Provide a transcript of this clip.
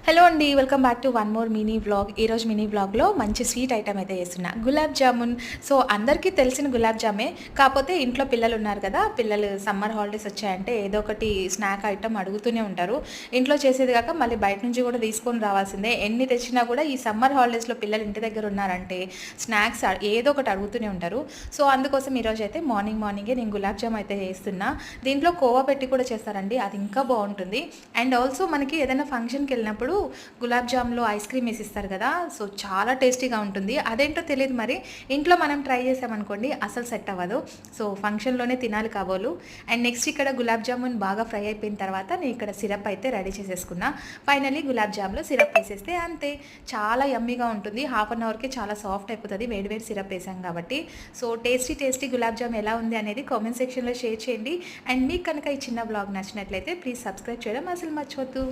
Hello అండి, welcome back to one more mini vlog. ఈరోజు mini వ్లాగ్లో మంచి స్వీట్ ఐటమ్ అయితే చేస్తున్నా, గులాబ్ జామున్. సో అందరికీ తెలిసిన గులాబ్ జామే, కాకపోతే ఇంట్లో పిల్లలు ఉన్నారు కదా, పిల్లలు సమ్మర్ హాలిడేస్ వచ్చాయంటే ఏదో ఒకటి స్నాక్ ఐటమ్ అడుగుతూనే ఉంటారు. ఇంట్లో చేసేది కాక మళ్ళీ బయట నుంచి కూడా తీసుకొని రావాల్సిందే. ఎన్ని తెచ్చినా కూడా ఈ సమ్మర్ హాలిడేస్లో పిల్లలు ఇంటి దగ్గర ఉన్నారంటే స్నాక్స్ ఏదో ఒకటి అడుగుతూనే ఉంటారు. సో అందుకోసం ఈరోజు అయితే మార్నింగే నేను గులాబ్ జామ్ అయితే చేస్తున్నా. దీంట్లో కోవా పెట్టి కూడా చేస్తారండి, అది ఇంకా బాగుంటుంది. అండ్ ఆల్సో మనకి ఏదైనా ఫంక్షన్కి వెళ్ళినప్పుడు గులాబ్ జామ్లో ఐస్ క్రీమ్ వేసి ఇస్తారు కదా, సో చాలా టేస్టీగా ఉంటుంది. అదేంటో తెలియదు, మరి ఇంట్లో మనం ట్రై చేసామనుకోండి అసలు సెట్ అవ్వదు. సో ఫంక్షన్లోనే తినాలి కాబోలు. అండ్ నెక్స్ట్ ఇక్కడ గులాబ్ జామున్ బాగా ఫ్రై అయిపోయిన తర్వాత నేను ఇక్కడ సిరప్ అయితే రెడీ చేసేసుకున్నా. ఫైనల్లీ గులాబ్ జామ్లో సిరప్ వేసేస్తే అంతే, చాలా యమ్మీగా ఉంటుంది. హాఫ్ అన్ అవర్కి చాలా సాఫ్ట్ అయిపోతుంది, వేడివేడి సిరప్ వేసాం కాబట్టి. సో టేస్టీ గులాబ్ జామ్ ఎలా ఉంది అనేది కామెంట్ సెక్షన్లో షేర్ చేయండి. అండ్ మీకు కనుక ఈ చిన్న బ్లాగ్ నచ్చినట్లయితే ప్లీజ్ సబ్స్క్రైబ్ చేయడం అసలు మర్చిపోద్దు.